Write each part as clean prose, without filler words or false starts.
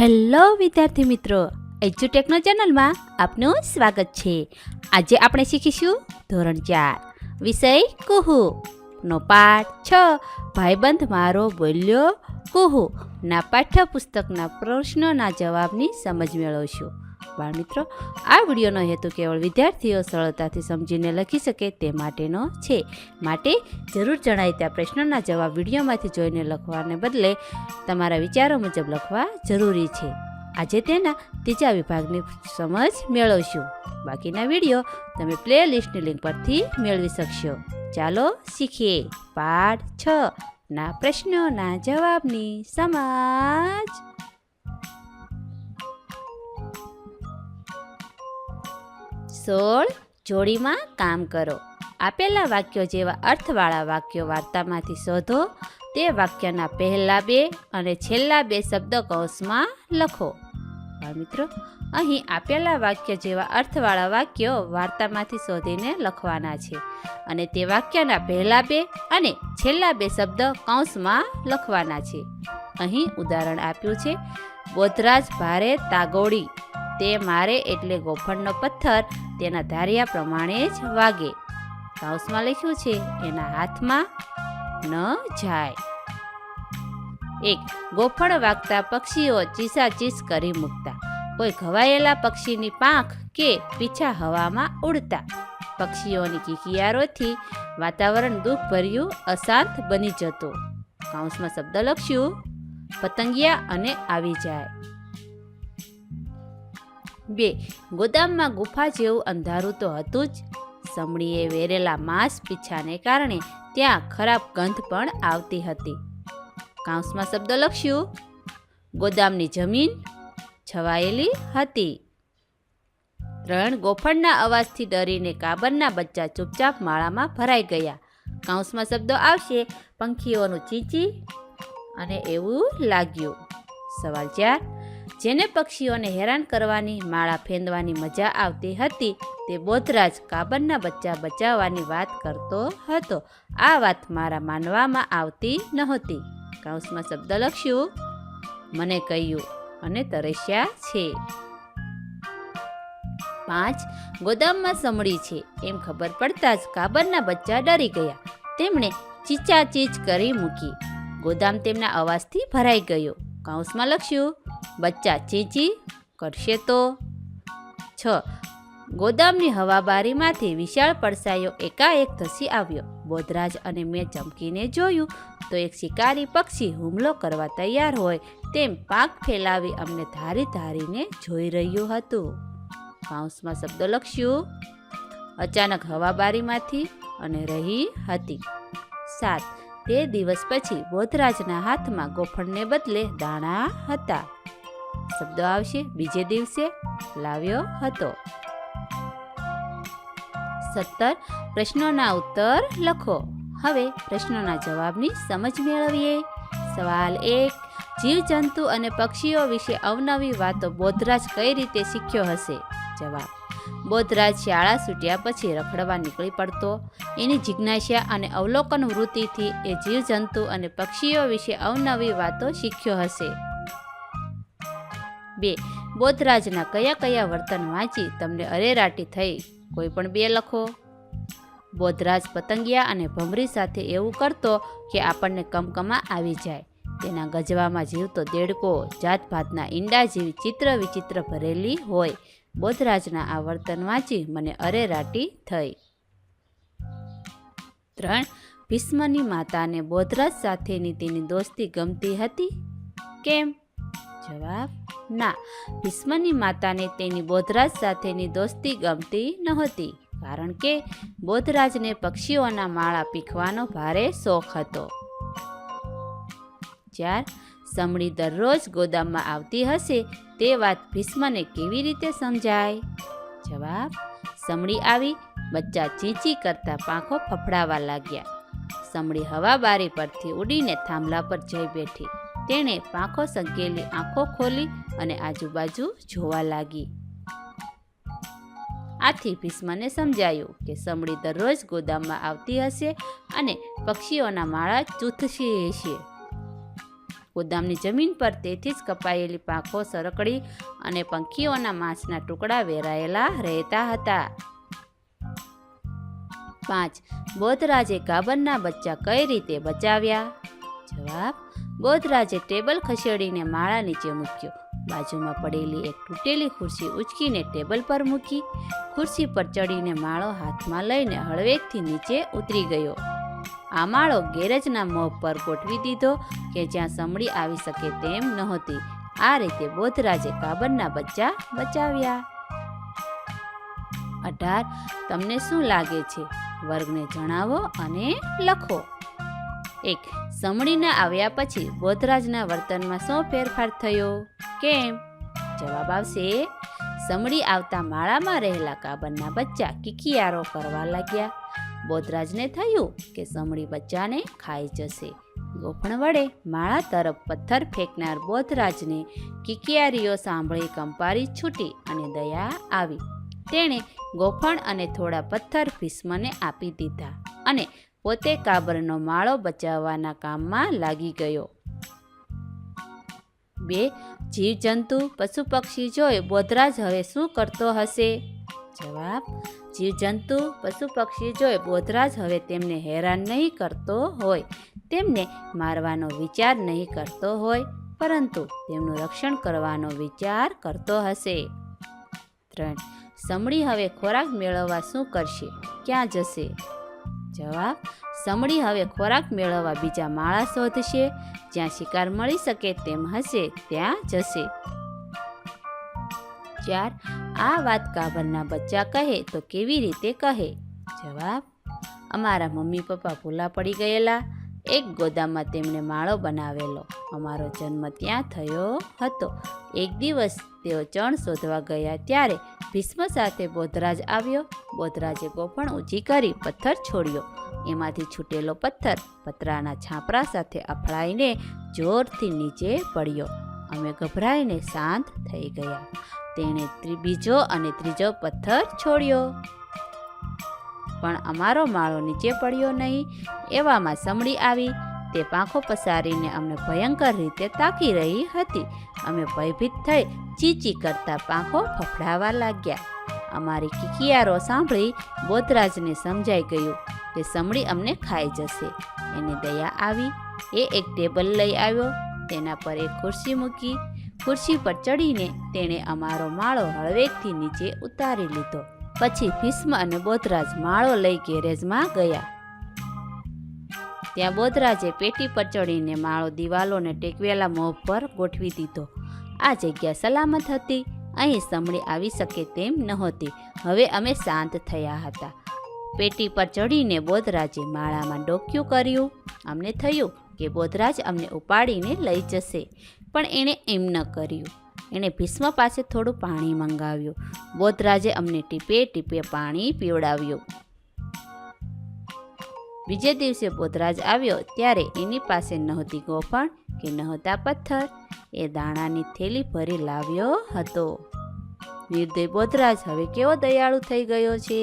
Hello વિદ્યાર્થી મિત્રો, એજ્યુટેકનો ચેનલમાં આપનું સ્વાગત છે. આજે આપણે શીખીશું ધોરણ 4 વિષય કુહુ નો પાઠ 6 ભાઈબંધ મારો બોલ્યો કુહુ ના પાઠ્યપુસ્તકના પ્રશ્નોના જવાબની સમજ મેળવશું. બાળ મિત્રો, આ વિડીયોનો હેતુ કેવળ વિદ્યાર્થીઓ સરળતાથી સમજીને લખી શકે તે માટેનો છે. માટે જરૂર જણાય ત્યાં પ્રશ્નોના જવાબ વિડીયોમાંથી જોઈને લખવાને બદલે તમારા વિચારો મુજબ લખવા જરૂરી છે. આજે તેના ત્રીજા વિભાગની સમજ મેળવશું. બાકીના વિડીયો તમે પ્લેલિસ્ટની લિંક પરથી મેળવી શકશો. ચાલો શીખીએ પાઠ 6 ના પ્રશ્નોના જવાબની સમજ. સોળ જોડીમાં કામ કરો. આપેલા વાક્યો જેવા અર્થવાળા વાક્યો વાર્તામાંથી શોધો. તે વાક્યના પહેલા બે અને છેલ્લા બે શબ્દ કૌંસમાં લખો. મિત્રો, અહીં આપેલા વાક્ય જેવા અર્થવાળા વાક્યો વાર્તામાંથી શોધીને લખવાના છે અને તે વાક્યના પહેલા બે અને છેલ્લા બે શબ્દ કૌંસમાં લખવાના છે. અહીં ઉદાહરણ આપ્યું છે: બોધરાજ ભારે તાગોડી, તે મારે એટલે ગોફણનો પથ્થર તેના ધાર્યા પ્રમાણે જ વાગે. કૌંસમાં લખ્યું છે એના હાથમાં ન જાય. 1. ગોફણ વાગતા પક્ષીઓ ચીસાચીસ કરી મૂકતા. કોઈ ઘવાયેલા પક્ષીની પાંખ કે પીછા હવામાં ઉડતા. પક્ષીઓની કિકિયારોથી વાતાવરણ દુઃખભર્યું અશાંત બની જતું. કૌંસમાં શબ્દ લખ્યું પતંગિયા અને આવી જાય. 2. ગોદામમાં ગુફા જેવું અંધારું તો હતું જ. સમડીએ વેરેલા માંસ પીછાને કારણે ત્યાં ખરાબ ગંધ પણ આવતી હતી. કૌંસમાં શબ્દ લખ્યું ગોદામની જમીન છવાયેલી હતી. 3. ગોફણના અવાજથી ડરીને કાબરના બચ્ચા ચૂપચાપ માળામાં ભરાઈ ગયા. કૌંસમાં શબ્દો આવશે પંખીઓનું ચીંચી અને એવું લાગ્યું. સવાલ 4. જેને પક્ષીઓને હેરાન કરવાની માળા ફેંદવાની મજા આવતી હતી તે બોધરાજ કાબરના બચ્ચા બચાવવાની વાત કરતો હતો. આ વાત મારા માનવામાં આવતી નહોતી. કૌંસમાં શબ્દ લખ્યું મને કહ્યું અને તરસ્યા છે. 5. ગોદામમાં સમડી છે એમ ખબર પડતા જ કાબરના બચ્ચા ડરી ગયા. તેમણે ચીચાચીચ કરી મૂકી. ગોદામ તેમના અવાજથી ભરાઈ ગયો. કૌંસમાં લખ્યું બચ્ચા ચીંચી કરશે તો. 6. ગોદામની હવાબારીમાંથી વિશાળ પડસાયો એકાએક ધસી આવ્યો. બોધરાજ અને મેં ચમકીને જોયું તો એક શિકારી પક્ષી હુમલો કરવા તૈયાર હોય તેમ પાંખ ફેલાવી અમને ધારી ધારીને જોઈ રહ્યું હતું. કૌંસમાં શબ્દ લખ્યું અચાનક હવાબારીમાંથી અને રહી હતી. 7. તે દિવસ પછી બોધરાજના હાથમાં ગોફણને બદલે દાણા હતા. શબ્દો આવશે બીજે દિવસે લાવ્યો હતો. 17. પ્રશ્નોના ઉત્તર લખો. હવે પ્રશ્નોના જવાબની સમજ મેળવીએ. સવાલ 1. જીવજંતુ અને પક્ષીઓ વિશે અવનવી વાતો બોધરાજ કઈ રીતે શીખ્યો હશે? જવાબ: બોધરાજ શાળા છૂટ્યા પછી રખડવા નીકળી પડતો. એની જિજ્ઞાસા અને અવલોકન વૃત્તિથી એ જીવજંતુ અને પક્ષીઓ વિશે અવનવી વાતો શીખ્યો હશે. 2. બોધરાજના કયા કયા વર્તન વાંચી તમને અરેરાટી થઈ? કોઈ પણ 2 લખો. બોધરાજ પતંગિયા અને ભમરી સાથે એવું કરતો કે આપણને કમકમા આવી જાય. તેના ગજવામાં જીવતો દેડકો જાતભાતના ઈંડા જેવી ચિત્ર વિચિત્ર ભરેલી હોય. બોધરાજના આ વર્તન વાંચી મને અરેરાટી થઈ. 3. ભીષ્મની માતાને બોધરાજ સાથેની તેની દોસ્તી ગમતી હતી? કેમ? જવાબ: ના, ભીષ્મની માતાને તેની બોધરાજ સાથેની દોસ્તી ગમતી નહોતી, કારણ કે બોધરાજને પક્ષીઓના માળા પીખવાનો ભારે શોખ હતો. 4. સમડી દરરોજ ગોદામમાં આવતી હશે તે વાત ભીષ્મને કેવી રીતે સમજાય? જવાબ: સમડી આવી, બચ્ચા ચીંચી કરતા પાંખો ફફડાવા લાગ્યા. સમડી હવાબારી પરથી ઉડીને થાંભલા પર જઈ બેઠી. તેણે પાંખો સંકેલી આંખો ખોલી અને આજુબાજુ જોવા લાગી. આથી ભીષ્મને સમજાયું કે સમડી દરરોજ ગોદામમાં આવતી હશે અને પક્ષીઓના માળા ચૂથતી હશે. ગોદામની જમીન પર તેથી જ કપાયેલી પાંખો સરકડી અને પંખીઓના માંસના ટુકડા વેરાયેલા રહેતા હતા. 5. બોધરાજે ગાબરના બચ્ચા કઈ રીતે બચાવ્યા? જવાબ: બોધરાજે ટેબલ ખસેડીને માળા નીચે મૂક્યો. બાજુમાં પડેલી એક તૂટેલી ખુરશી ઉંચકીને ટેબલ પર મૂકી. ખુરશી પર ચડીને માળો હાથમાં લઈને હળવેકથી નીચે ઉતરી ગયો. આ માળો ગેરેજના મોં પર ગોઠવી દીધો કે જ્યાં સમડી આવી શકે તેમ નહોતી. આ રીતે બોધરાજે ગાબરના બચ્ચા બચાવ્યા. 18. તમને શું લાગે છે? વર્ગને જણાવો અને લખો. 1. સમડીના આવ્યા પછી બોધરાજના વર્તનમાં શું ફેરફાર થયો? કેમ? જવાબ આવશે: સમડી આવતા માળામાં રહેલા કાબરના બચ્ચા કિકિયારો કરવા લાગ્યા. બોધરાજને થયું કે સમડી બચ્ચાને ખાઈ જશે. ગોફણ વડે માળા તરફ પથ્થર ફેંકનાર બોધરાજને કિકિયારીઓ સાંભળી કંપારી છૂટી અને દયા આવી. તેણે ગોફણ અને થોડા પથ્થર ભીષ્મને આપી દીધા અને પોતે કાબરનો માળો બચાવવાના કામમાં લાગી ગયો. 2. જીવજંતુ પશુ પક્ષી જોઈ બોધરાજ હવે શું કરતો હશે? જવાબ: જીવજંતુ પશુ પક્ષી જોઈ બોધરાજ હવે તેમને હેરાન નહીં કરતો હોય, તેમને મારવાનો વિચાર નહીં કરતો હોય, પરંતુ તેમનું રક્ષણ કરવાનો વિચાર કરતો હશે. 3. સમડી હવે ખોરાક મેળવવા શું કરશે? ક્યાં જશે? જવાબ: સમડી હવે ખોરાક મેળવવા બીજા માળા શોધશે. જ્યાં શિકાર મળી શકે તેમ હશે ત્યાં જશે. 4. આ વાત કાબરના બચ્ચા કહે તો કેવી રીતે કહે? જવાબ: અમારા મમ્મી પપ્પા ભૂલા પડી ગયેલા. એક ગોદામમાં તેમણે માળો બનાવેલો. અમારો જન્મ ત્યાં થયો હતો. એક દિવસ તેઓ ચણ શોધવા ગયા ત્યારે ભીષ્મ સાથે બોધરાજ આવ્યો. બોધરાજે ગોફણ ઊંચી કરી પથ્થર છોડ્યો. એમાંથી છૂટેલો પથ્થર પતરાના છાપરા સાથે અથડાઈને જોરથી નીચે પડ્યો. અમે ગભરાઈને શાંત થઈ ગયા. તેણે બીજો અને ત્રીજો પથ્થર છોડ્યો, પણ અમારો માળો નીચે પડ્યો નહીં. એવામાં સમડી આવી. તે પાંખો પસારીને અમને ભયંકર રીતે તાકી રહી હતી. અમે ભયભીત થઈ ચીચી કરતા પાંખો ફફડાવા લાગ્યા. અમારી કિકિયારો સાંભળી બોધરાજને સમજાઈ ગયું કે સમડી અમને ખાઈ જશે. એને દયા આવી. એ એક ટેબલ લઈ આવ્યો. તેના પર એક ખુરશી મૂકી. ખુરશી પર ચડીને તેણે અમારો માળો હળવેકથી નીચે ઉતારી લીધો. પછી ભીષ્મ અને બોધરાજ માળો લઈ ગેરેજમાં ગયા. ત્યાં બોધરાજે પેટી પર ચડીને માળો દિવાલોને ટેકવેલા મોં પર ગોઠવી દીધો. આ જગ્યા સલામત હતી. અહીં સમડી આવી શકે તેમ નહોતી. હવે અમે શાંત થયા હતા. પેટી પર ચડીને બોધરાજે માળામાં ડોક્યું કર્યું. અમને થયું કે બોધરાજ અમને ઉપાડીને લઈ જશે, પણ એણે એમ ન કર્યું. એણે ભીષ્મ પાસે થોડું પાણી મંગાવ્યું. બોધરાજે અમને ટીપે ટીપે પાણી પીવડાવ્યું. બીજે દિવસે બોધરાજ આવ્યો ત્યારે એની પાસે નહોતી ગોફણ કે નહોતા પથ્થર. એ દાણાની થેલી ભરી લાવ્યો હતો. નિર્દય બોધરાજ હવે કેવો દયાળુ થઈ ગયો છે.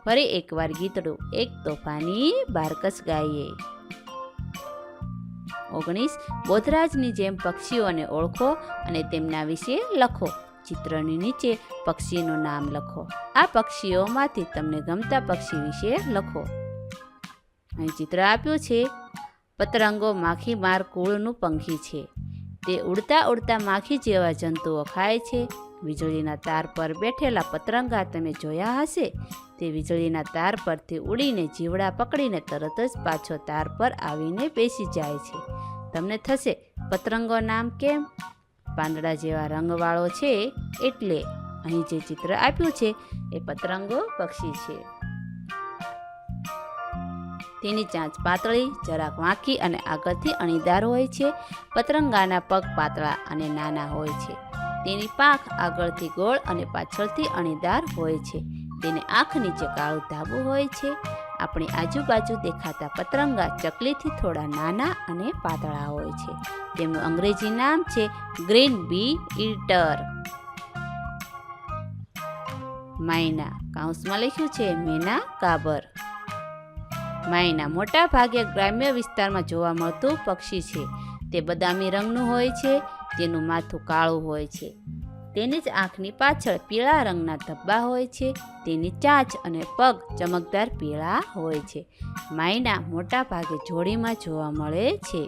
ફરી એકવાર ગીતડું એક તોફાની બારકસ ગાઈએ. 19. બોધરાજની જેમ પક્ષીઓને ઓળખો અને તેમના વિશે લખો. ચિત્રની નીચે પક્ષીનું નામ લખો. આ પક્ષીઓમાંથી તમને ગમતા પક્ષી વિશે લખો. અહીં ચિત્ર આપ્યું છે. પતંગો માખીમાર કુળનું પંખી છે. તે ઉડતા ઉડતા માખી જેવા જંતુઓ ખાય છે. વીજળીના તાર પર બેઠેલા પતંગા તમે જોયા હશે. તે વીજળીના તાર પરથી ઉડીને જીવડા પકડીને તરત જ પાછો તાર પર આવીને બેસી જાય છે. તમને થશે પતંગો નામ કેમ? પાંદડા જેવા રંગવાળો છે એટલે. અહીં જે ચિત્ર આપ્યું છે એ પતંગો પક્ષી છે. તેની ચાંચ પાતળી, જરાક વાંકી અને આગળથી અણીદાર હોય છે. પતંગાના પગ પાતળા અને નાના હોય છે. તેની પાંખ આગળથી ગોળ અને પાછળથી અણીદાર હોય છે. તેને આંખ નીચે કાળું ધાબુ હોય છે. આપણી આજુબાજુ દેખાતા પતંગા ચકલીથી થોડા નાના અને પાતળા હોય છે. તેમનું અંગ્રેજી નામ છે ગ્રીન બી ઈટર. માયના, કૌંસમાં લખ્યું છે મેના કાબર. માયના મોટા ભાગે ગ્રામ્ય વિસ્તારમાં જોવા મળતું પક્ષી છે. તે બદામી રંગનું હોય છે, તેનું માથું કાળું હોય છે. તેની જ આંખની પાછળ પીળા રંગના ધબ્બા હોય છે. તેની ચાંચ અને પગ ચમકદાર પીળા હોય છે. માયના મોટા ભાગે જોડીમાં જોવા મળે છે.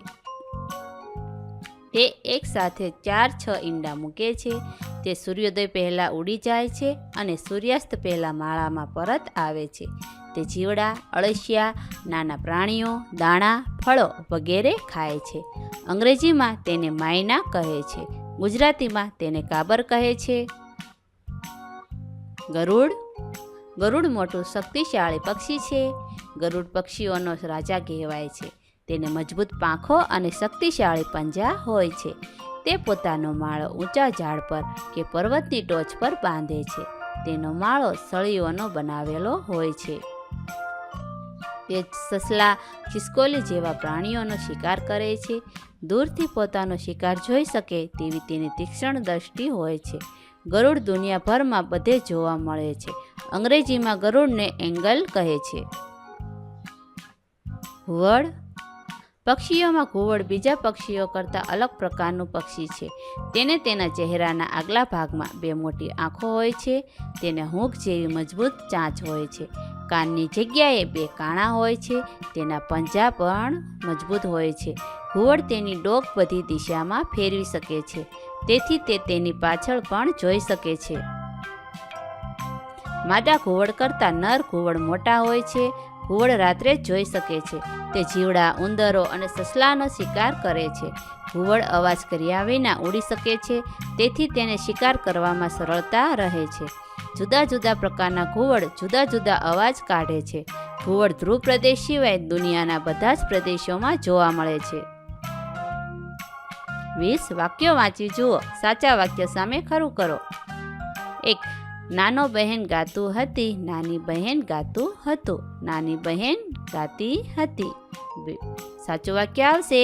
તે એક સાથે 4-6 ઈંડા મૂકે છે. તે સૂર્યોદય પહેલાં ઉડી જાય છે અને સૂર્યાસ્ત પહેલાં માળામાં પરત આવે છે. તે જીવડા, અળસિયા, નાના પ્રાણીઓ, દાણા, ફળો વગેરે ખાય છે. અંગ્રેજીમાં તેને માયના કહે છે. ગુજરાતીમાં તેને કાબર કહે છે. ગરુડ. ગરુડ મોટું શક્તિશાળી પક્ષી છે. ગરુડ પક્ષીઓનો રાજા કહેવાય છે. તેને મજબૂત પાંખો અને શક્તિશાળી પંજા હોય છે. તે પોતાનો માળો ઊંચા ઝાડ પર કે પર્વતની ટોચ પર બાંધે છે. તેનો માળો સળીઓનો બનાવેલો હોય છે. તે સસલા, ખિસકોલી જેવા પ્રાણીઓનો શિકાર કરે છે. દૂરથી પોતાનો શિકાર જોઈ શકે તેવી તેની તીક્ષ્ણ દ્રષ્ટિ હોય છે. ગરુડ દુનિયાભરમાં બધે જોવા મળે છે. અંગ્રેજીમાં ગરુડને એંગલ કહે છે. ઘુવડ. પક્ષીઓમાં ઘુવડ બીજા પક્ષીઓ કરતાં અલગ પ્રકારનું પક્ષી છે. તેને તેના ચહેરાના આગલા ભાગમાં 2 મોટી આંખો હોય છે. તેને હૂંફ જેવી મજબૂત ચાંચ હોય છે. કાનની જગ્યાએ 2 કાણા હોય છે. તેના પંજા પણ મજબૂત હોય છે. ઘુવડ તેની ડોક બધી દિશામાં ફેરવી શકે છે. તેથી તે તેની પાછળ પણ જોઈ શકે છે. માદા ઘુવડ કરતાં નર ઘુવડ મોટા હોય છે. ઘુવડ રાત્રે જ જોઈ શકે છે. તે જીવડા, ઉંદરો અને સસલાનો શિકાર કરે છે. ઘુવડ અવાજ કર્યા વિના ઉડી શકે છે. તેથી તેને શિકાર કરવામાં સરળતા રહે છે. જુદા જુદા પ્રકારના ઘુવડ જુદા જુદા અવાજ કાઢે છે. ઘુવડ ધ્રુવ પ્રદેશ સિવાય દુનિયાના બધા જ પ્રદેશોમાં જોવા મળે છે. 20 વાક્યો વાંચી જુઓ. સાચા વાક્ય સામે ખરું કરો. 1. નાનો બહેન ગાતું હતી, નાની બહેન ગાતું હતું. નાની બહેન ગાતી હતી. સાચું વાક્ય આવશે.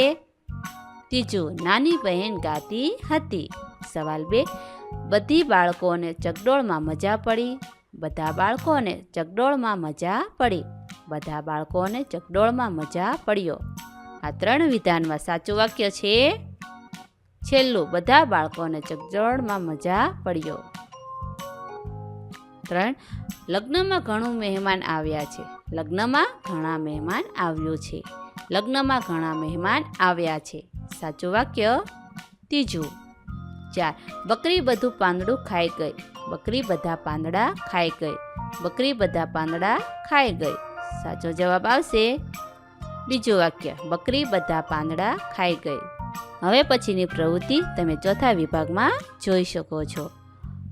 3. નાની બહેન ગાતી હતી. સવાલ 2. બધી બાળકોને ચકડોળમાં મજા પડી. બધા બાળકોને ચકડોળમાં મજા પડી. બધા બાળકોને ચકડોળમાં મજા પડ્યો. આ 3 વિધાનમાં સાચું વાક્ય છે છેલ્લું. બધા બાળકોને ચકડોળમાં મજા પડ્યો. 3. લગ્નમાં ઘણું મહેમાન આવ્યા છે. લગ્નમાં ઘણા મહેમાન આવ્યું છે. લગ્નમાં ઘણા મહેમાન આવ્યા છે. સાચું વાક્ય. 3. 4. બકરી બધું પાંદડું ખાઈ ગઈ. બકરી બધા પાંદડા ખાઈ ગઈ. બકરી બધા પાંદડા ખાઈ ગઈ. સાચો જવાબ આવશે. બીજું વાક્ય. બકરી બધા પાંદડા ખાઈ ગઈ. હવે પછીની પ્રવૃત્તિ તમે ચોથા વિભાગમાં જોઈ શકો છો.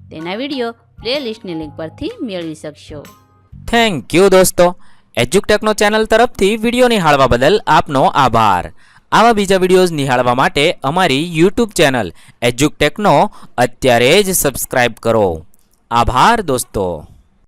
તેના વિડીયો પ્લેલિસ્ટની લિંક પરથી મેળવી શકશો. થેન્ક યુ દોસ્તો. એજ્યુકટેકનો ચેનલ તરફથી વિડીયો નિહાળવા બદલ આપનો આભાર. આવા બીજા વિડીયોઝ નિહાળવા માટે અમારી યુટ્યુબ ચેનલ એજ્યુકટેકનો અત્યારે જ સબસ્ક્રાઇબ કરો. આભાર દોસ્તો.